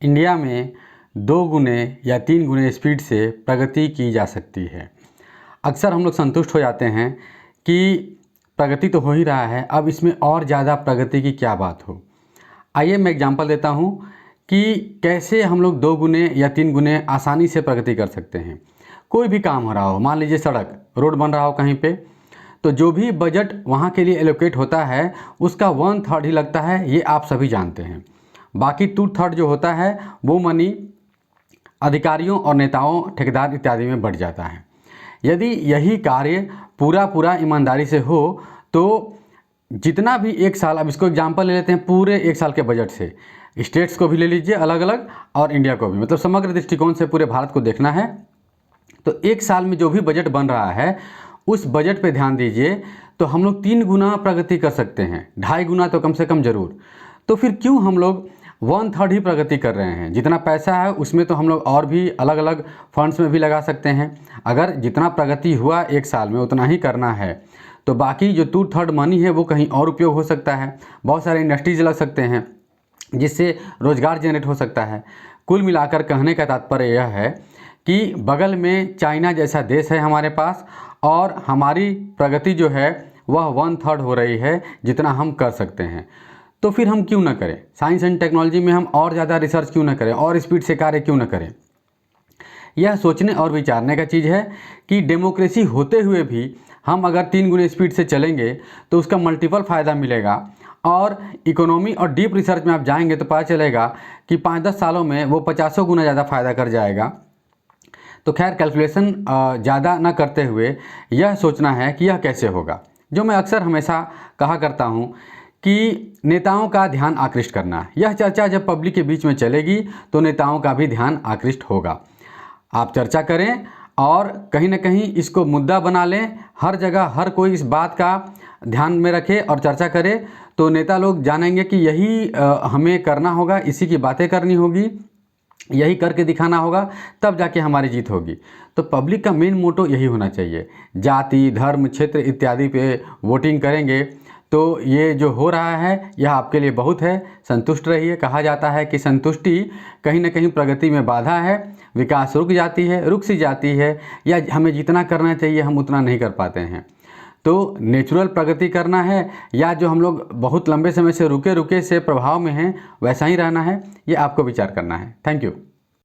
India में 2 गुने या 3 गुने स्पीड से प्रगति की जा सकती है। अक्सर हम लोग संतुष्ट हो जाते हैं कि प्रगति तो हो ही रहा है, अब इसमें और ज़्यादा प्रगति की क्या बात हो। आइए मैं एग्जांपल देता हूँ कि कैसे हम लोग 2 गुने या 3 गुने आसानी से प्रगति कर सकते हैं। कोई भी काम हो रहा हो, मान लीजिए सड़क रोड बन रहा हो कहीं पे, तो जो भी बजट वहाँ के लिए एलोकेट होता है उसका 1/3 ही लगता है, ये आप सभी जानते हैं। बाकी 2/3 जो होता है वो मनी अधिकारियों और नेताओं, ठेकेदार इत्यादि में बढ़ जाता है। यदि यही कार्य पूरा ईमानदारी से हो तो जितना भी एक साल, अब इसको एग्जांपल ले लेते हैं पूरे एक साल के बजट से, स्टेट्स को भी ले लीजिए अलग अलग और इंडिया को भी, मतलब समग्र दृष्टिकोण से पूरे भारत को देखना है। तो एक साल में जो भी बजट बन रहा है उस बजट पे ध्यान दीजिए, तो हम लोग 3 गुना प्रगति कर सकते हैं, 2.5 गुना तो कम से कम ज़रूर। तो फिर क्यों हम लोग 1/3 ही प्रगति कर रहे हैं? जितना पैसा है उसमें तो हम लोग और भी अलग अलग फंड्स में भी लगा सकते हैं। अगर जितना प्रगति हुआ एक साल में उतना ही करना है तो बाकी जो 2/3 मनी है वो कहीं और उपयोग हो सकता है। बहुत सारे इंडस्ट्रीज लग सकते हैं जिससे रोज़गार जनरेट हो सकता है। कुल मिलाकर कहने का तात्पर्य यह है कि बगल में चाइना जैसा देश है हमारे पास, और हमारी प्रगति जो है वह 1/3 हो रही है जितना हम कर सकते हैं। तो फिर हम क्यों ना करें? साइंस एंड टेक्नोलॉजी में हम और ज़्यादा रिसर्च क्यों ना करें, और स्पीड से कार्य क्यों ना करें? यह सोचने और विचारने का चीज़ है कि डेमोक्रेसी होते हुए भी हम अगर 3 गुने स्पीड से चलेंगे तो उसका मल्टीपल फ़ायदा मिलेगा। और इकोनॉमी और डीप रिसर्च में आप जाएंगे तो पता चलेगा कि 5-10 सालों में वो 50 गुना ज़्यादा फ़ायदा कर जाएगा। तो खैर, कैलकुलेशन ज़्यादा ना करते हुए यह सोचना है कि यह कैसे होगा। जो मैं अक्सर हमेशा कहा करता हूँ कि नेताओं का ध्यान आकृष्ट करना, यह चर्चा जब पब्लिक के बीच में चलेगी तो नेताओं का भी ध्यान आकृष्ट होगा। आप चर्चा करें और कहीं ना कहीं इसको मुद्दा बना लें, हर जगह हर कोई इस बात का ध्यान में रखे और चर्चा करे, तो नेता लोग जानेंगे कि यही हमें करना होगा, इसी की बातें करनी होगी, यही करके दिखाना होगा, तब जाके हमारी जीत होगी। तो पब्लिक का मेन मोटो यही होना चाहिए। जाति, धर्म, क्षेत्र इत्यादि पे वोटिंग करेंगे तो ये जो हो रहा है यह आपके लिए बहुत है, संतुष्ट रहिए। कहा जाता है कि संतुष्टि कहीं ना कहीं प्रगति में बाधा है, विकास रुक सी जाती है, या हमें जितना करना चाहिए हम उतना नहीं कर पाते हैं। तो नेचुरल प्रगति करना है या जो हम लोग बहुत लंबे समय से रुके से प्रभाव में हैं वैसा ही रहना है, ये आपको विचार करना है। Thank you.